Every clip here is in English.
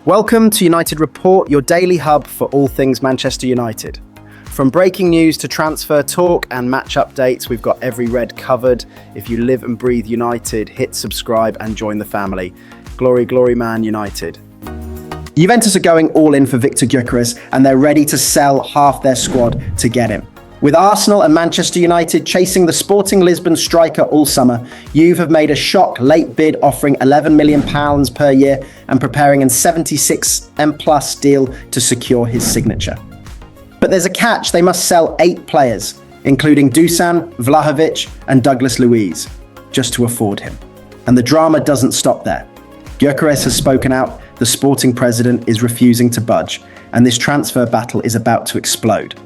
Welcome to United Report, your daily hub for all things Manchester United. From breaking news to transfer talk and match updates, we've got every red covered. If you live and breathe United, hit subscribe and join the family. Glory, glory, man United. Juventus are going all in for Victor Gyökeres and they're ready to sell half their squad to get him. With Arsenal and Manchester United chasing the Sporting Lisbon striker all summer, Juve have made a shock late bid offering £11 million per year and preparing a 76M plus deal to secure his signature. But there's a catch: they must sell 8 players, including Dusan, Vlahovic and Douglas Luiz, just to afford him. And the drama doesn't stop there. Gyökeres has spoken out, the Sporting president is refusing to budge, and this transfer battle is about to explode.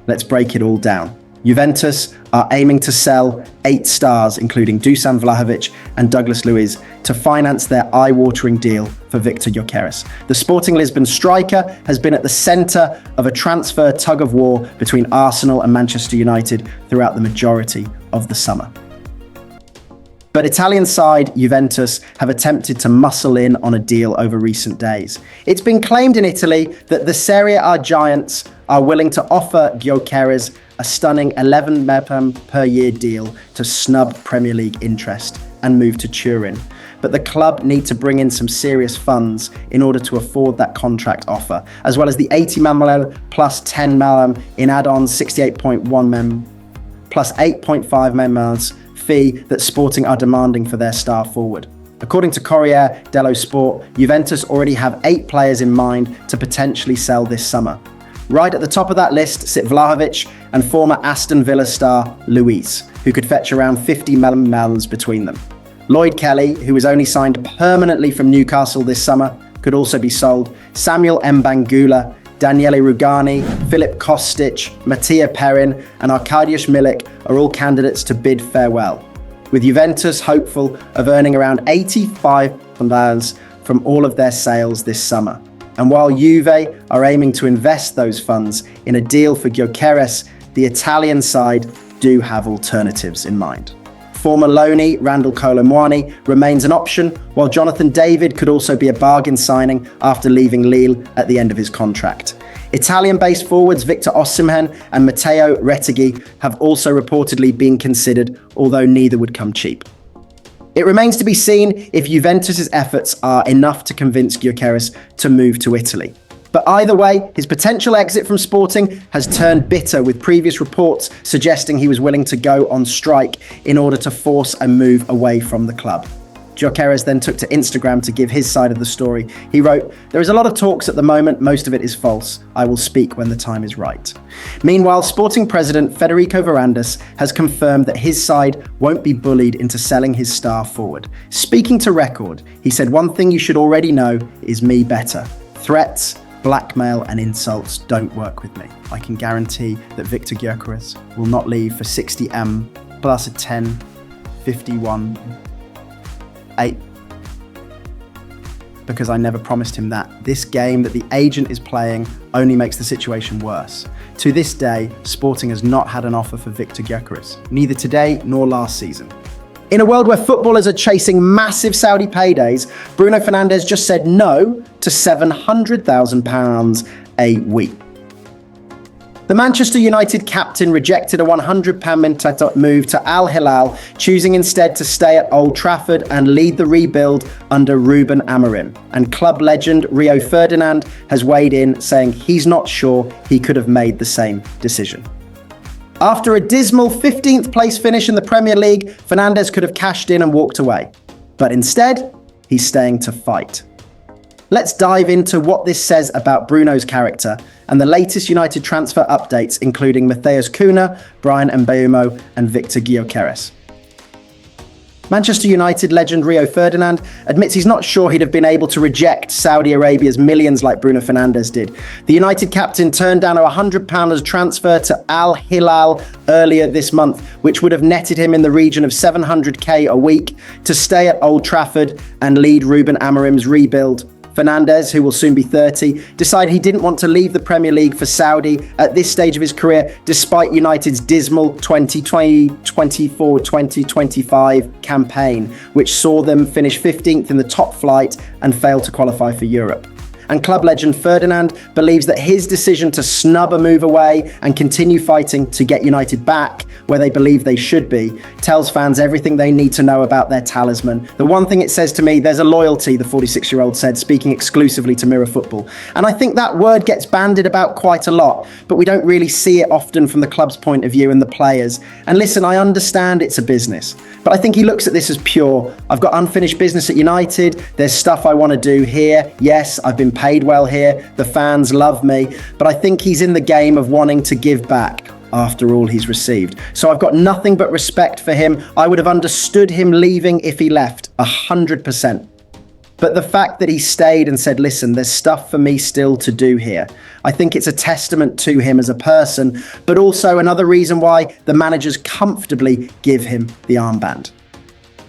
Let's break it all down. Juventus are aiming to sell 8 stars, including Dusan Vlahovic and Douglas Luiz, to finance their eye-watering deal for Victor Gyökeres. The Sporting Lisbon striker has been at the centre of a transfer tug-of-war between Arsenal and Manchester United throughout the majority of the summer. But Italian side Juventus have attempted to muscle in on a deal over recent days. It's been claimed in Italy that the Serie A giants are willing to offer Gyökeres a stunning £11 million per year deal to snub Premier League interest and move to Turin. But the club need to bring in some serious funds in order to afford that contract offer, as well as the £80 million plus £10 million in add-ons, £68.1 million plus £8.5 million fee that Sporting are demanding for their star forward. According to Corriere dello Sport, Juventus already have 8 players in mind to potentially sell this summer. Right at the top of that list sit Vlahovic and former Aston Villa star Luiz, who could fetch around £50 million between them. Lloyd Kelly, who was only signed permanently from Newcastle this summer, could also be sold. Samuel Mbangula, Daniele Rugani, Filip Kostic, Mattia Perin and Arkadiusz Milik are all candidates to bid farewell, with Juventus hopeful of earning around £85 million from all of their sales this summer. And while Juve are aiming to invest those funds in a deal for Gyökeres, the Italian side do have alternatives in mind. Former loanee Randal Kolo Muani remains an option, while Jonathan David could also be a bargain signing after leaving Lille at the end of his contract. Italian-based forwards Victor Osimhen and Matteo Retegui have also reportedly been considered, although neither would come cheap. It remains to be seen if Juventus' efforts are enough to convince Gyökeres to move to Italy. But either way, his potential exit from Sporting has turned bitter, with previous reports suggesting he was willing to go on strike in order to force a move away from the club. Gyökeres then took to Instagram to give his side of the story. He wrote, "There is a lot of talks at the moment, most of it is false. I will speak when the time is right." Meanwhile, Sporting president Federico Varandas has confirmed that his side won't be bullied into selling his star forward. Speaking to Record, he said, "One thing you should already know is me better. Threats, blackmail and insults don't work with me. I can guarantee that Victor Gyökeres will not leave for 60M plus a 10, 51, 8, because I never promised him that. This game that the agent is playing only makes the situation worse. To this day, Sporting has not had an offer for Victor Gyökeres, neither today nor last season." In a world where footballers are chasing massive Saudi paydays, Bruno Fernandes just said no to £700,000 a week. The Manchester United captain rejected a £100 move to Al Hilal, choosing instead to stay at Old Trafford and lead the rebuild under Ruben Amorim. And club legend Rio Ferdinand has weighed in, saying he's not sure he could have made the same decision. After a dismal 15th place finish in the Premier League, Fernandes could have cashed in and walked away. But instead, he's staying to fight. Let's dive into what this says about Bruno's character and the latest United transfer updates, including Matheus Cunha, Bryan Mbeumo and Victor Gyökeres. Manchester United legend Rio Ferdinand admits he's not sure he'd have been able to reject Saudi Arabia's millions like Bruno Fernandes did. The United captain turned down a £100 transfer to Al Hilal earlier this month, which would have netted him in the region of £700k a week to stay at Old Trafford and lead Ruben Amorim's rebuild. Fernandes, who will soon be 30, decided he didn't want to leave the Premier League for Saudi at this stage of his career, despite United's dismal 2024-2025 campaign, which saw them finish 15th in the top flight and fail to qualify for Europe. And club legend Ferdinand believes that his decision to snub a move away and continue fighting to get United back where they believe they should be tells fans everything they need to know about their talisman. The one thing it says to me, there's a loyalty, the 46-year-old said, speaking exclusively to Mirror Football. And I think that word gets bandied about quite a lot, but we don't really see it often from the club's point of view and the players. And listen, I understand it's a business, but I think he looks at this as pure. I've got unfinished business at United. There's stuff I want to do here. Yes, I've been paid well here. The fans love me, but I think he's in the game of wanting to give back after all he's received. So I've got nothing but respect for him. I would have understood him leaving if he left, 100%. But the fact that he stayed and said, listen, there's stuff for me still to do here, I think it's a testament to him as a person, but also another reason why the managers comfortably give him the armband.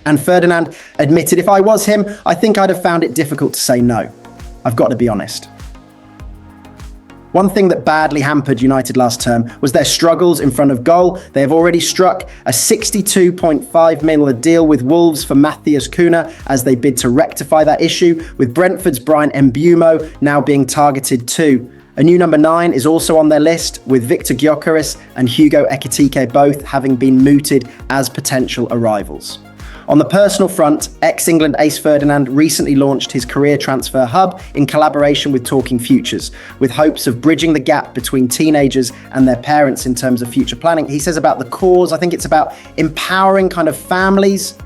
And Ferdinand admitted, if I was him, I think I'd have found it difficult to say no. I've got to be honest. One thing that badly hampered United last term was their struggles in front of goal. They have already struck a £62.5 million deal with Wolves for Matheus Cunha as they bid to rectify that issue, with Brentford's Brian Mbeumo now being targeted too. A new number 9 is also on their list, with Victor Gyökeres and Hugo Ekitike both having been mooted as potential arrivals. On the personal front, ex-England ace Ferdinand recently launched his career transfer hub in collaboration with Talking Futures, with hopes of bridging the gap between teenagers and their parents in terms of future planning. He says about the cause, I think it's about empowering kind of families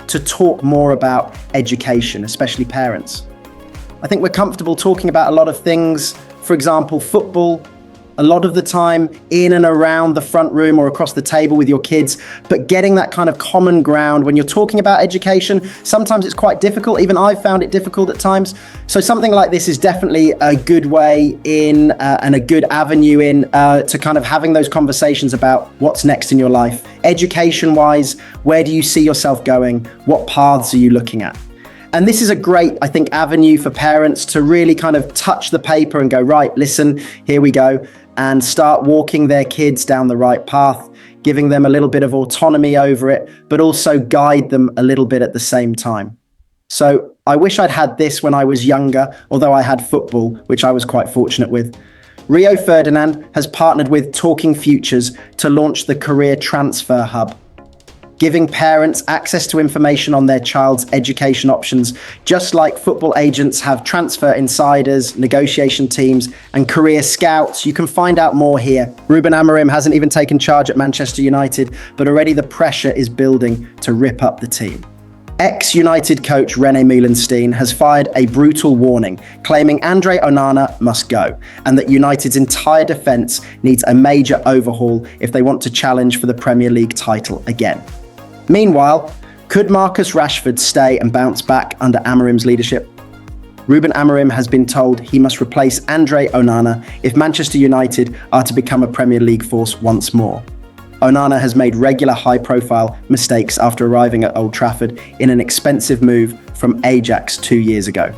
to talk more about education, especially parents. I think we're comfortable talking about a lot of things, for example, football, a lot of the time in and around the front room or across the table with your kids, but getting that kind of common ground when you're talking about education, sometimes it's quite difficult. Even I've found it difficult at times. So something like this is definitely a good way in and a good avenue in to kind of having those conversations about what's next in your life. Education-wise, where do you see yourself going? What paths are you looking at? And this is a great, I think, avenue for parents to really kind of touch the paper and go, right, listen, here we go, and start walking their kids down the right path, giving them a little bit of autonomy over it, but also guide them a little bit at the same time. So I wish I'd had this when I was younger, although I had football, which I was quite fortunate with. Rio Ferdinand has partnered with Talking Futures to launch the Career Transfer Hub, giving parents access to information on their child's education options, just like football agents have transfer insiders, negotiation teams, and career scouts. You can find out more here. Ruben Amorim hasn't even taken charge at Manchester United, but already the pressure is building to rip up the team. Ex-United coach René Meulensteen has fired a brutal warning, claiming Andre Onana must go, and that United's entire defence needs a major overhaul if they want to challenge for the Premier League title again. Meanwhile, could Marcus Rashford stay and bounce back under Amorim's leadership? Ruben Amorim has been told he must replace Andre Onana if Manchester United are to become a Premier League force once more. Onana has made regular high-profile mistakes after arriving at Old Trafford in an expensive move from Ajax 2 years ago.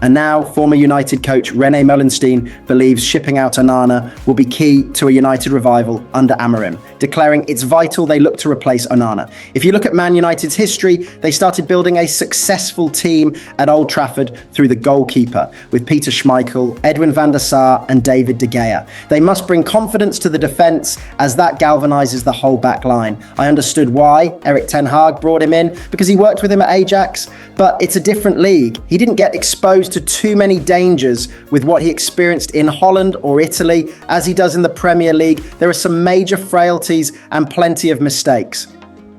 And now, former United coach René Meulensteen believes shipping out Onana will be key to a United revival under Amorim, declaring it's vital they look to replace Onana. If you look at Man United's history, they started building a successful team at Old Trafford through the goalkeeper, with Peter Schmeichel, Edwin van der Sar and David de Gea. They must bring confidence to the defence as that galvanises the whole back line. I understood why Erik Ten Hag brought him in, because he worked with him at Ajax, but it's a different league. He didn't get exposed to too many dangers with what he experienced in Holland or Italy as he does in the Premier League. There are some major frailties and plenty of mistakes.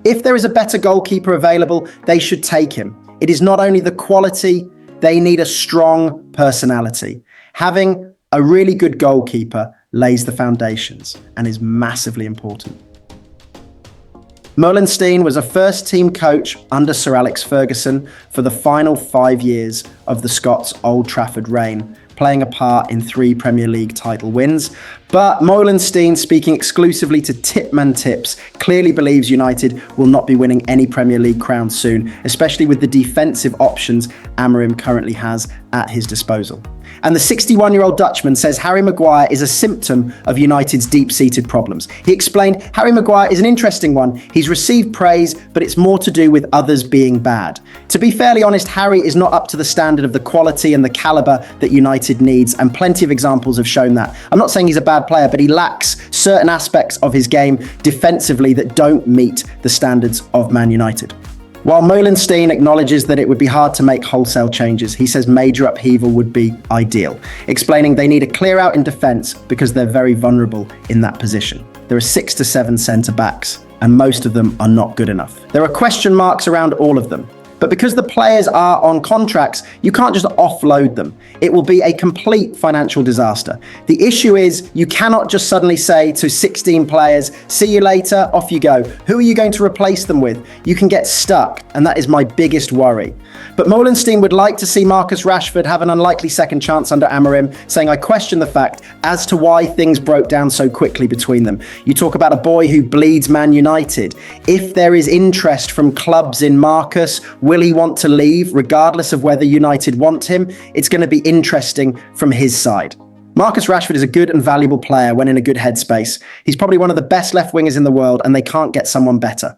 If there is a better goalkeeper available, they should take him. It is not only the quality, they need a strong personality. Having a really good goalkeeper lays the foundations and is massively important. Meulensteen was a first-team coach under Sir Alex Ferguson for the final 5 years of the Scots' Old Trafford reign, playing a part in 3 Premier League title wins. But Meulensteen, speaking exclusively to Tipman Tips, clearly believes United will not be winning any Premier League crown soon, especially with the defensive options Amorim currently has at his disposal. And the 61-year-old Dutchman says Harry Maguire is a symptom of United's deep-seated problems. He explained, Harry Maguire is an interesting one. He's received praise, but it's more to do with others being bad. To be fairly honest, Harry is not up to the standard of the quality and the calibre that United needs, and plenty of examples have shown that. I'm not saying he's a bad player, but he lacks certain aspects of his game defensively that don't meet the standards of Man United. While Molenstein acknowledges that it would be hard to make wholesale changes, he says major upheaval would be ideal, explaining they need a clear out in defence because they're very vulnerable in that position. There are 6 to 7 centre-backs, and most of them are not good enough. There are question marks around all of them. But because the players are on contracts, you can't just offload them. It will be a complete financial disaster. The issue is you cannot just suddenly say to 16 players, see you later, off you go. Who are you going to replace them with? You can get stuck, and that is my biggest worry. But Molenstein would like to see Marcus Rashford have an unlikely second chance under Amorim, saying, I question the fact as to why things broke down so quickly between them. You talk about a boy who bleeds Man United. If there is interest from clubs in Marcus, will he want to leave, regardless of whether United want him? It's going to be interesting from his side. Marcus Rashford is a good and valuable player when in a good headspace. He's probably one of the best left wingers in the world, and they can't get someone better.